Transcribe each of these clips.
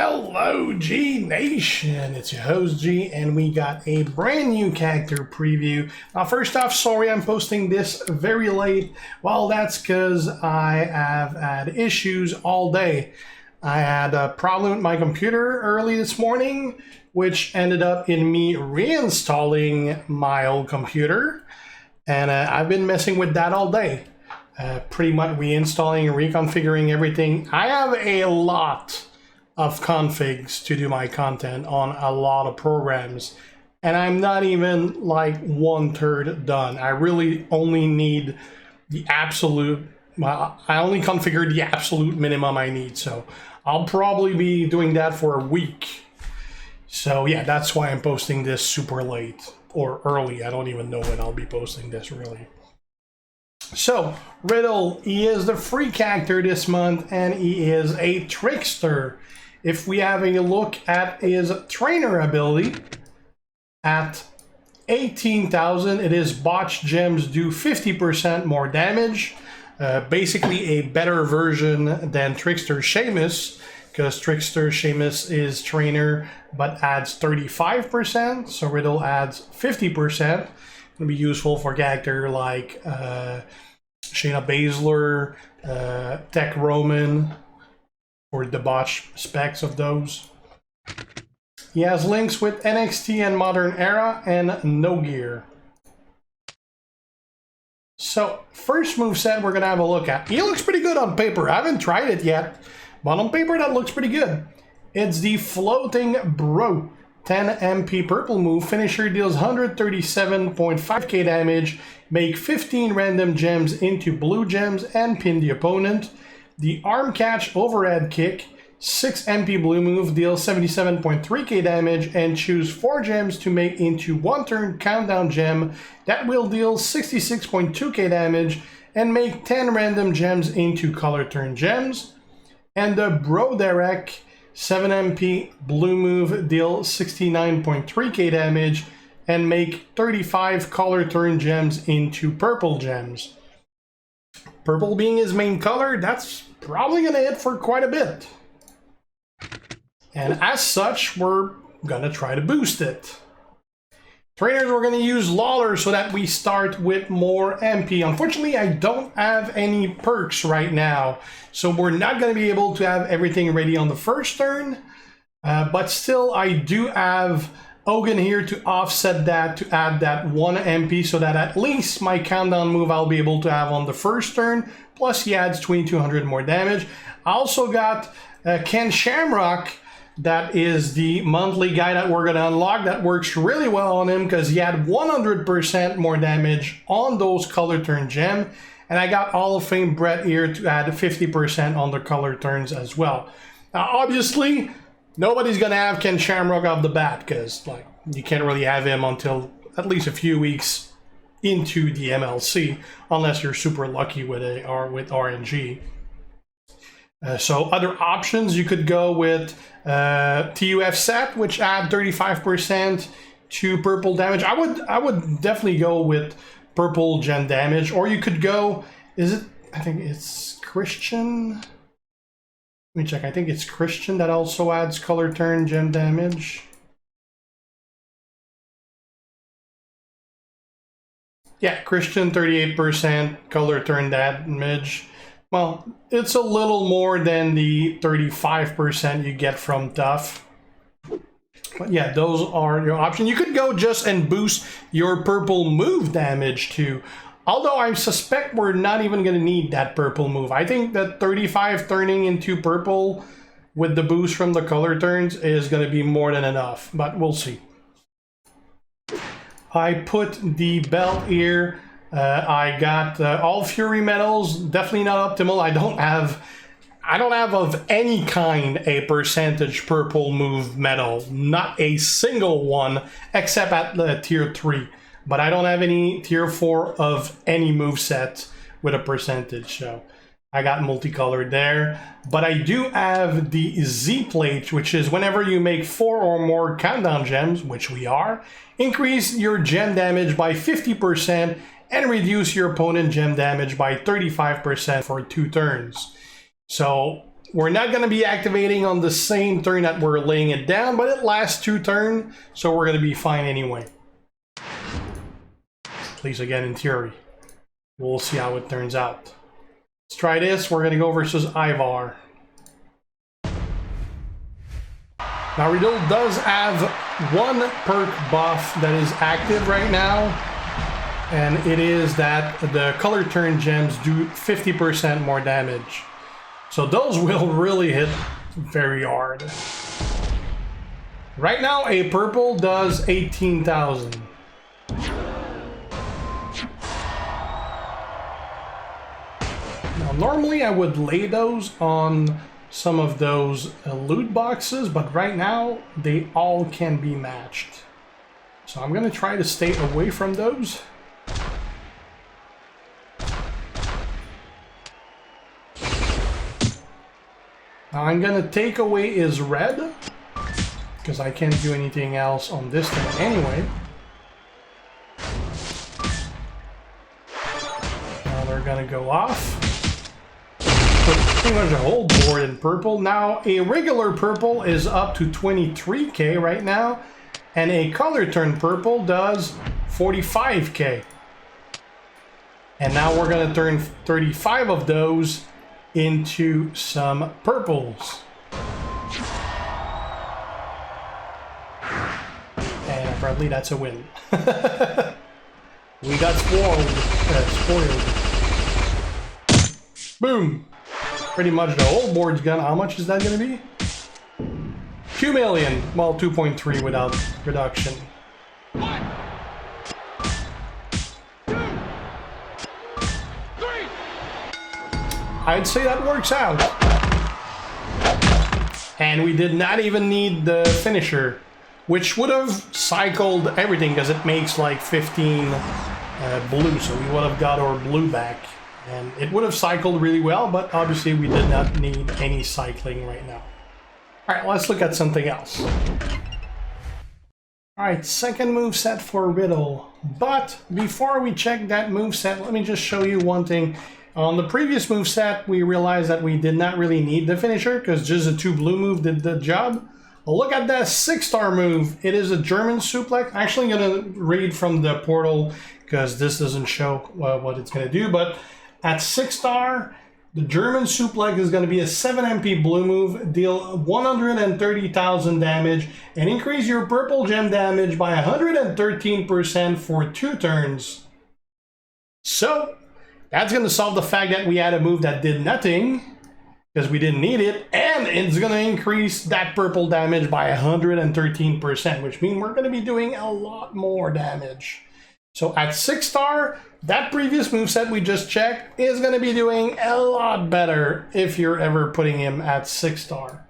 Hello G Nation, it's your host G, and we got a brand new character preview. Now first off, sorry I'm posting this very late. Well, that's because I have had issues all day. I had a problem with my computer early this morning, which ended up in me reinstalling my old computer, and I've been messing with that all day. Pretty much reinstalling and reconfiguring everything. I have a lot of configs to do my content on a lot of programs, and I'm not even like 1/3 done. I really only need the absolute, well, I only configured the absolute minimum I need, so I'll probably be doing that for a week. So yeah, that's why I'm posting this super late or early. I don't even know when I'll be posting this really. So Riddle, he is the free character this month, and he is a trickster. If we have a look at his trainer ability, at 18,000, it is botched gems do 50% more damage. Basically a better version than Trickster Sheamus, because Trickster Sheamus is trainer but adds 35%, so Riddle adds 50%. It'll be useful for character like Shayna Baszler, Tech Roman, or the botch specs of those. He has links with NXT and Modern Era and No Gear. So first moveset we're gonna have a look at. He looks pretty good on paper. I haven't tried it yet, but on paper that looks pretty good. It's the Floating Bro. 10 MP purple move. Finisher deals 137.5k damage, make 15 random gems into blue gems and pin the opponent. The arm catch overhead kick, 6 MP blue move, deals 77.3k damage, and choose 4 gems to make into 1 turn countdown gem that will deal 66.2k damage and make 10 random gems into color turn gems. And the Bro Direct, 7 MP blue move, deal 69.3k damage and make 35 color turn gems into purple gems. Purple being his main color, that's probably gonna hit for quite a bit. And as such, we're gonna try to boost it. Trainers, we're gonna use Lawler so that we start with more MP. Unfortunately, I don't have any perks right now, so we're not gonna be able to have everything ready on the first turn. But still, I do have Hogan here to offset that, to add that 1 MP, so that at least my countdown move I'll be able to have on the first turn, plus he adds 2200 more damage. I also got Ken Shamrock, that is the monthly guy that we're going to unlock. That works really well on him because he had 100% more damage on those color turn gem, and I got Hall of Fame Brett here to add 50% on the color turns as well. Now obviously, nobody's gonna have Ken Shamrock off the bat because like you can't really have him until at least a few weeks into the MLC, unless you're super lucky with RNG. So other options, you could go with TUF set, which add 35% to purple damage. I would definitely go with purple gem damage, or you could go. I think it's Christian. Let me check. I think it's Christian that also adds color turn gem damage. Yeah, Christian 38% color turn damage. Well, it's a little more than the 35% you get from Tough. But yeah, those are your options. You could go just and boost your purple move damage too. Although I suspect we're not even going to need that purple move. I think that 35 turning into purple with the boost from the color turns is going to be more than enough, but we'll see. I put the belt here. I got all Fury medals. Definitely not optimal. I don't have of any kind a percentage purple move medal. Not a single one, except at the tier 3. But I don't have any tier 4 of any moveset with a percentage, so I got multicolored there. But I do have the Z plate, which is whenever you make 4 or more countdown gems, which we are, increase your gem damage by 50% and reduce your opponent gem damage by 35% for 2 turns. So we're not going to be activating on the same turn that we're laying it down, but it lasts 2 turns, so we're going to be fine anyway. At least again in theory. We'll see how it turns out. Let's try this. We're going to go versus Ivar. Now Riddle does have 1 perk buff that is active right now, and it is that the color turn gems do 50% more damage. So those will really hit very hard. Right now a purple does 18,000. Now normally I would lay those on some of those loot boxes, but right now they all can be matched. So I'm gonna try to stay away from those. Now I'm gonna take away his red, because I can't do anything else on this thing anyway. Now they're gonna go off. Put pretty much a whole board in purple. Now a regular purple is up to 23k right now, and a color turn purple does 45k. And now we're gonna turn 35 of those into some purples. And apparently that's a win. We got spoiled. Boom! Pretty much the whole board's gone. How much is that gonna be? 2 million. Well, 2.3 without reduction. 1, 2, 3. I'd say that works out. And we did not even need the finisher, which would have cycled everything because it makes like 15 blue, so we would have got our blue back. And it would have cycled really well, but obviously we did not need any cycling right now. Alright, let's look at something else. Alright, second move set for Riddle. But before we check that move set, let me just show you one thing. On the previous move set, we realized that we did not really need the finisher because just a 2 blue move did the job. Well, look at that 6-star move. It is a German suplex. I'm actually going to read from the portal because this doesn't show what it's going to do, but at 6-star, the German suplex is going to be a 7 MP blue move, deal 130,000 damage, and increase your purple gem damage by 113% for 2 turns. So, that's going to solve the fact that we had a move that did nothing, because we didn't need it, and it's going to increase that purple damage by 113%, which means we're going to be doing a lot more damage. So at 6-star, that previous moveset we just checked is going to be doing a lot better if you're ever putting him at 6-star.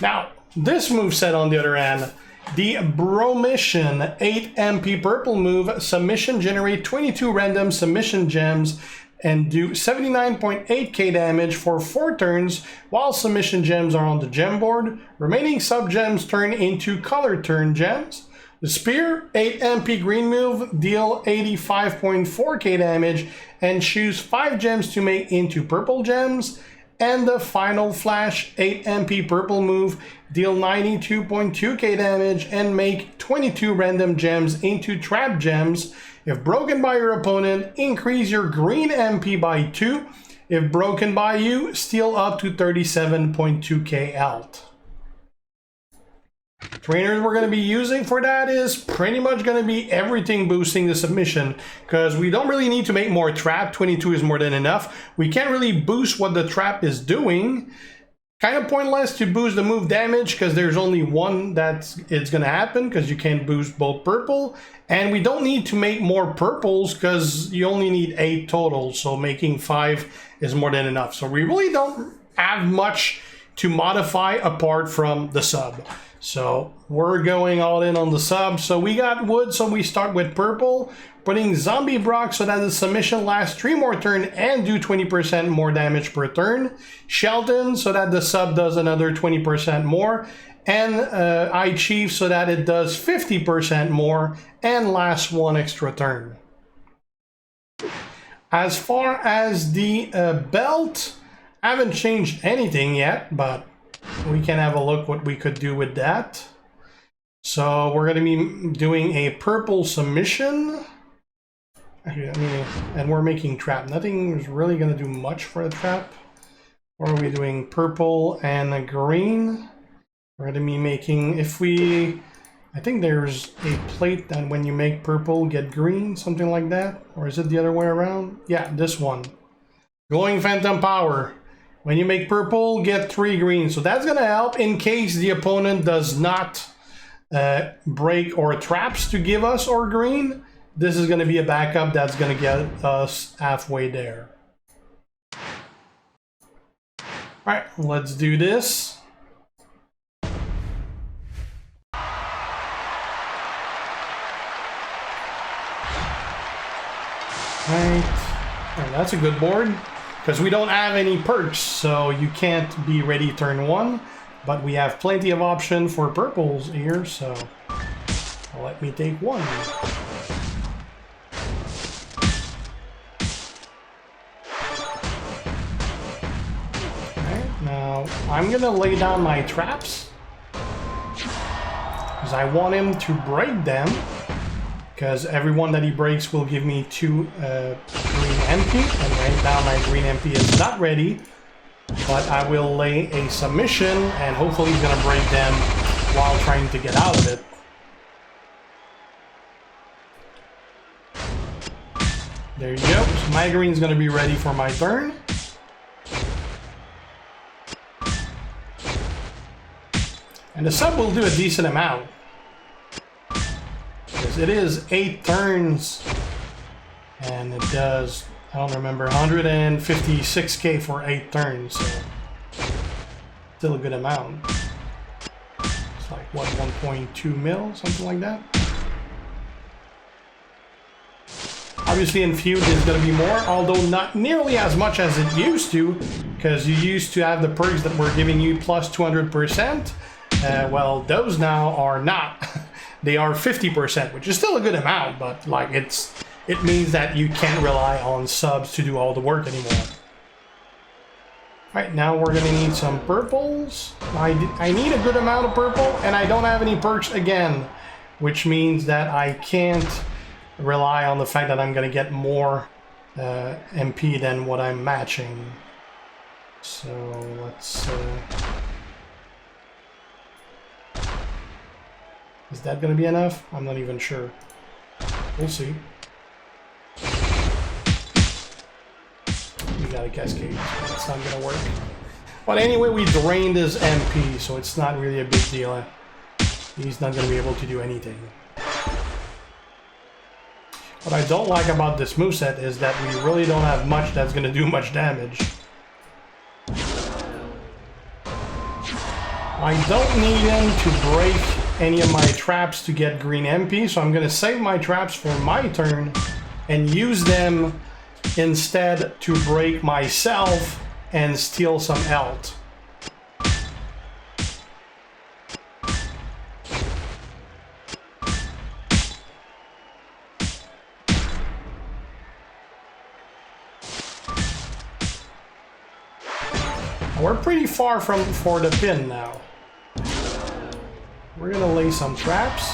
Now, this moveset on the other hand, the Bromission 8 MP purple move, submission generate 22 random submission gems and do 79.8k damage for 4 turns while submission gems are on the gem board. Remaining sub gems turn into color turn gems. The Spear, 8 MP green move, deal 85.4k damage and choose 5 gems to make into purple gems. And the Final Flash, 8 MP purple move, deal 92.2k damage and make 22 random gems into trap gems. If broken by your opponent, increase your green MP by 2. If broken by you, steal up to 37.2k health. Trainers we're going to be using for that is pretty much going to be everything boosting the submission, because we don't really need to make more trap. 22 is more than enough. We can't really boost what the trap is doing. Kind of pointless to boost the move damage because there's only one that's it's going to happen, because you can't boost both purple. And we don't need to make more purples because you only need 8 total, so making 5 is more than enough. So we really don't have much to modify apart from the sub. So we're going all in on the sub. So we got wood, so we start with purple, putting Zombie Brock so that the submission lasts 3 more turns and do 20% more damage per turn. Shelton so that the sub does another 20% more. And I Chief so that it does 50% more and lasts 1 extra turn. As far as the belt, I haven't changed anything yet, but we can have a look what we could do with that. So we're going to be doing a purple submission. And we're making trap. Nothing is really going to do much for the trap. Or are we doing purple and a green? We're going to be making, if we, I think there's a plate that when you make purple, get green, something like that. Or is it the other way around? Yeah, this one. Glowing Phantom Power. When you make purple, get 3 green. So that's going to help in case the opponent does not break or traps to give us our green. This is going to be a backup that's going to get us halfway there. Alright, let's do this. Right, and that's a good board because we don't have any perks, so you can't be ready turn 1, but we have plenty of option for purples here, so let me take 1. Right, now I'm gonna lay down my traps because I want him to break them. Because every one that he breaks will give me 2 green MP, and right now my green MP is not ready, but I will lay a submission and hopefully he's going to break them while trying to get out of it. There you go, so my green is going to be ready for my turn. And the sub will do a decent amount. It is 8 turns, and it does, I don't remember, 156k for 8 turns, so still a good amount. It's like, what, 1.2 mil, something like that? Obviously in Feud there's going to be more, although not nearly as much as it used to, because you used to have the perks that were giving you plus 200%. Well, those now are not. They are 50%, which is still a good amount, but like it means that you can't rely on subs to do all the work anymore. Alright, now we're gonna need some purples. I need a good amount of purple, and I don't have any perks again, which means that I can't rely on the fact that I'm gonna get more MP than what I'm matching. So let's... Is that going to be enough? I'm not even sure. We'll see. We got a cascade. That's not going to work. But anyway, we drained his MP, so it's not really a big deal. He's not going to be able to do anything. What I don't like about this moveset is that we really don't have much that's going to do much damage. I don't need him to break any of my traps to get green MP, so I'm going to save my traps for my turn and use them instead to break myself and steal some health. We're pretty far for the pin now. We're gonna lay some traps.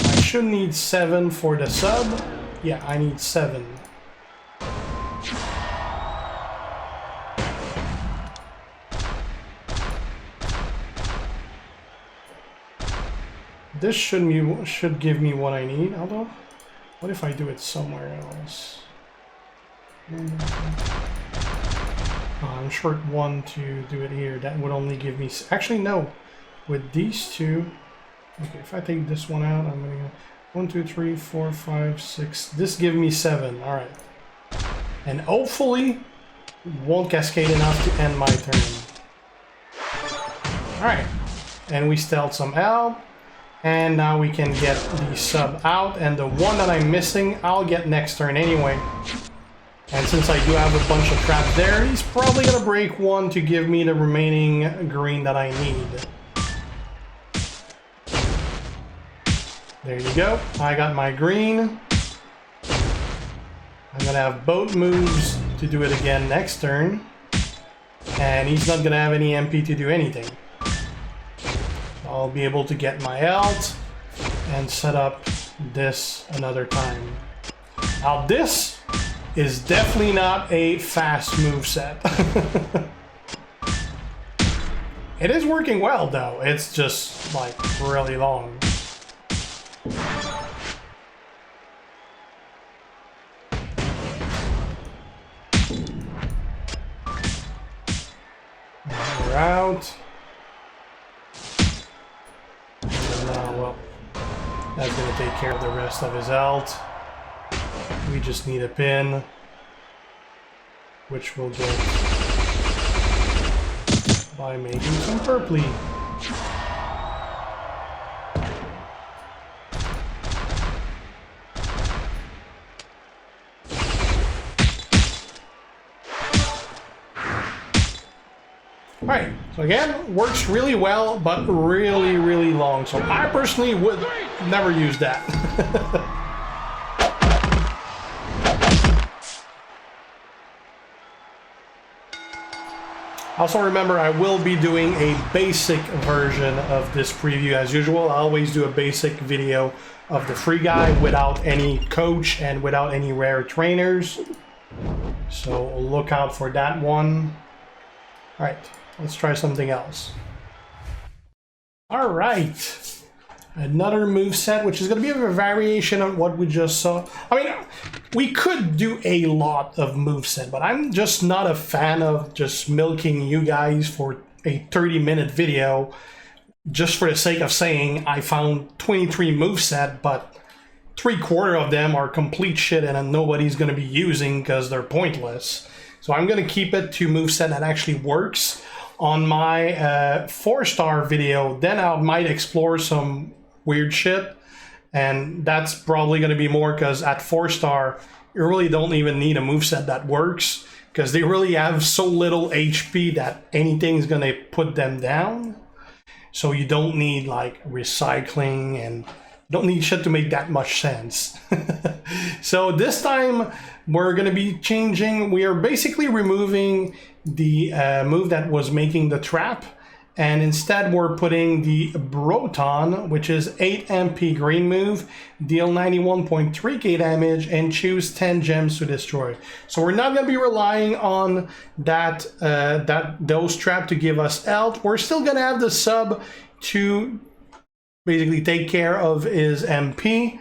I should need 7 for the sub. Yeah, I need 7. This should give me what I need, although, what if I do it somewhere else? I'm short 1 to do it here. That would only give me... Actually, no. With these two... Okay, if I take this one out, I'm going to go 1, 2, 3, 4, 5, 6. This gives me 7. Alright. And hopefully, won't cascade enough to end my turn. Alright. And we stealth some help. And now we can get the sub out. And the one that I'm missing, I'll get next turn anyway. And since I do have a bunch of traps there, he's probably going to break 1 to give me the remaining green that I need. There you go. I got my green. I'm gonna have both moves to do it again next turn. And he's not gonna have any MP to do anything. So I'll be able to get my alt and set up this another time. Now this is definitely not a fast move set. It is working well though. It's just like really long. We're out. And now, well, that's gonna take care of the rest of his alt. We just need a pin, which we'll get by making some purpley. Alright, so again, works really well, but really, really long. So I personally would never use that. Also remember, I will be doing a basic version of this preview as usual. I always do a basic video of the free guy without any coach and without any rare trainers. So look out for that one. Alright, let's try something else. Alright. Another move set, which is going to be a variation on what we just saw. I mean, we could do a lot of moveset, but I'm just not a fan of just milking you guys for a 30-minute video just for the sake of saying I found 23 moveset, but 3/4 of them are complete shit and nobody's going to be using because they're pointless. So I'm going to keep it to moveset that actually works. On my 4-star video, then I might explore some weird shit, and that's probably going to be more because at 4-star you really don't even need a moveset that works because they really have so little HP that anything's going to put them down. So you don't need like recycling and don't need shit to make that much sense. So this time we're going to be changing. We are basically removing the move that was making the trap, and instead we're putting the Broton, which is 8 MP green move, deal 91.3k damage, and choose 10 gems to destroy. So we're not going to be relying on that those trap to give us health. We're still going to have the sub to basically take care of his MP,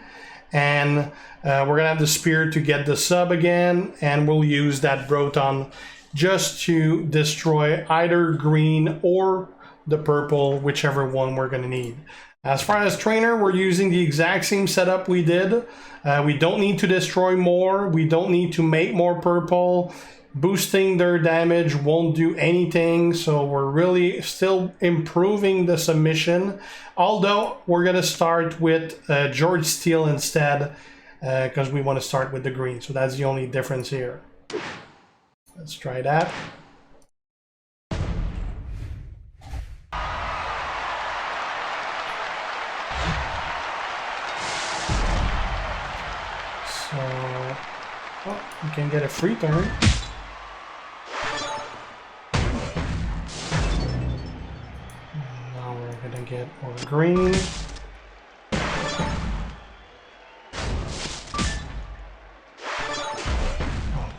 and we're going to have the spear to get the sub again, and we'll use that Broton just to destroy either green or the purple, whichever one we're going to need. As far as trainer, we're using the exact same setup we did. We don't need to destroy more. We don't need to make more purple. Boosting their damage won't do anything, so we're really still improving the submission. Although we're going to start with George Steele instead, because we want to start with the green. So that's the only difference here. Let's try that. So, oh, we can get a free turn. Now we're gonna get our green.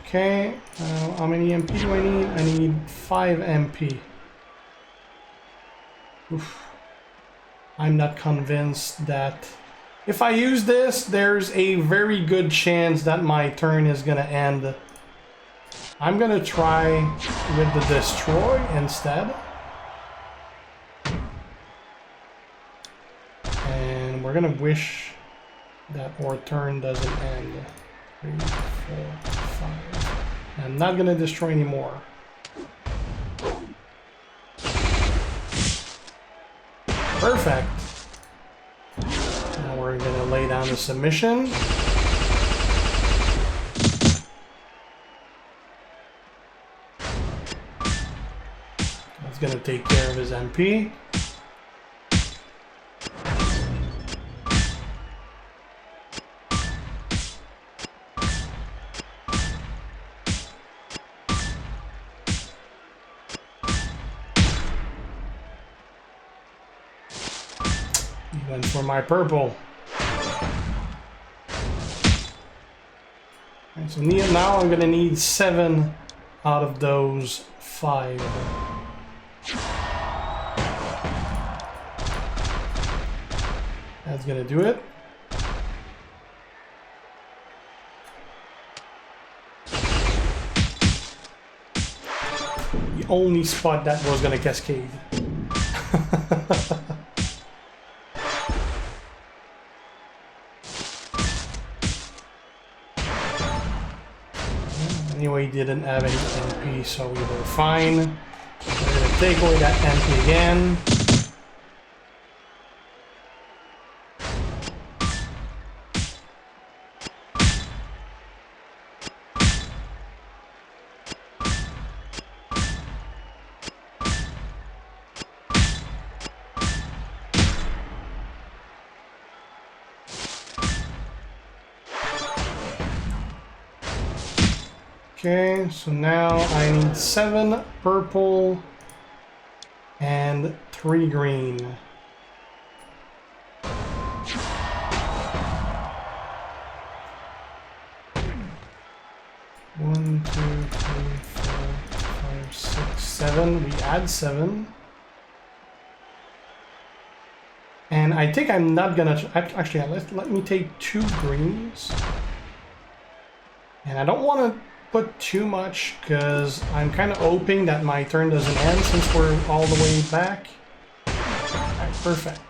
Okay, how many MP do I need? I need 5 MP. Oof. I'm not convinced that if I use this, there's a very good chance that my turn is gonna end. I'm gonna try with the destroy instead. And we're gonna wish that our turn doesn't end. 3, 4, 5. I'm not gonna destroy anymore. Perfect. Now we're gonna lay down the submission. That's gonna take care of his MP. Went for my purple. Right, so now I'm gonna need 7 out of those 5. That's gonna do it. The only spot that was gonna cascade. Anyway, didn't have any MP, so we were fine. We're gonna take away that MP again. Okay, so now I need 7 purple and 3 green. One, 2, 3, 4, 5, 6, 7. We add 7. And I think I'm not gonna actually let me take 2 greens. And I don't want to put too much because I'm kind of hoping that my turn doesn't end since we're all the way back. Alright, perfect.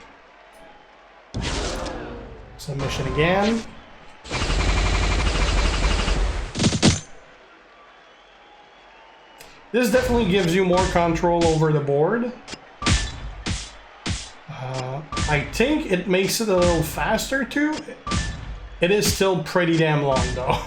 Submission again. This definitely gives you more control over the board. I think it makes it a little faster too. It is still pretty damn long though.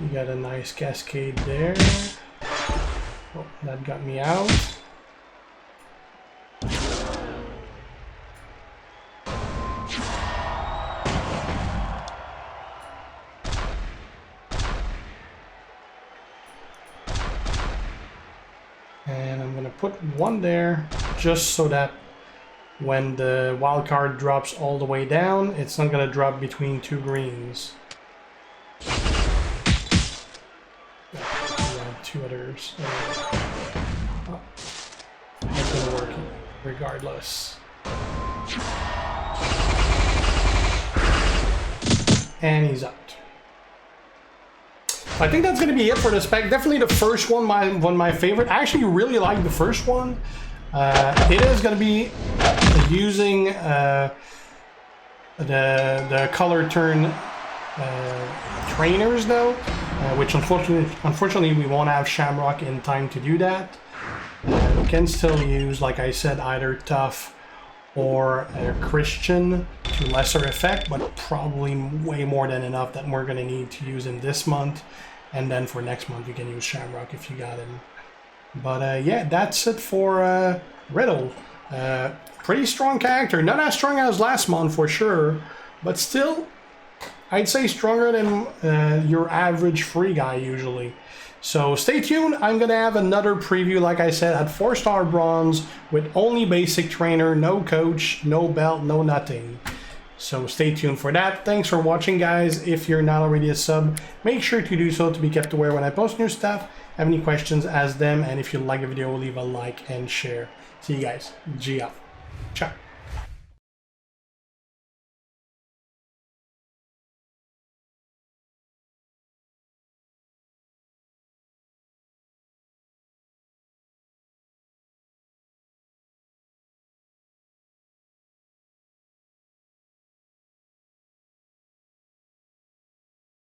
You got a nice cascade there. Oh, that got me out. And I'm gonna put 1 there just so that when the wild card drops all the way down, it's not gonna drop between 2 greens. 2 others. Oh, that's gonna work regardless. And he's out. I think that's gonna be it for the spec. Definitely the first one, one of my favorite. I actually really like the first one. It is gonna be using the color turn trainers though, which unfortunately we won't have Shamrock in time to do that. We can still use, like I said, either Tough or Christian to lesser effect, but probably way more than enough that we're going to need to use him this month. And then for next month, you can use Shamrock if you got him. But yeah, that's it for Riddle. Pretty strong character. Not as strong as last month for sure, but still, I'd say stronger than your average free guy usually. So stay tuned. I'm going to have another preview, like I said, at 4-star bronze with only basic trainer, no coach, no belt, no nothing. So stay tuned for that. Thanks for watching, guys. If you're not already a sub, make sure to do so to be kept aware when I post new stuff. Have any questions, ask them. And if you like the video, leave a like and share. See you guys. G up. Ciao.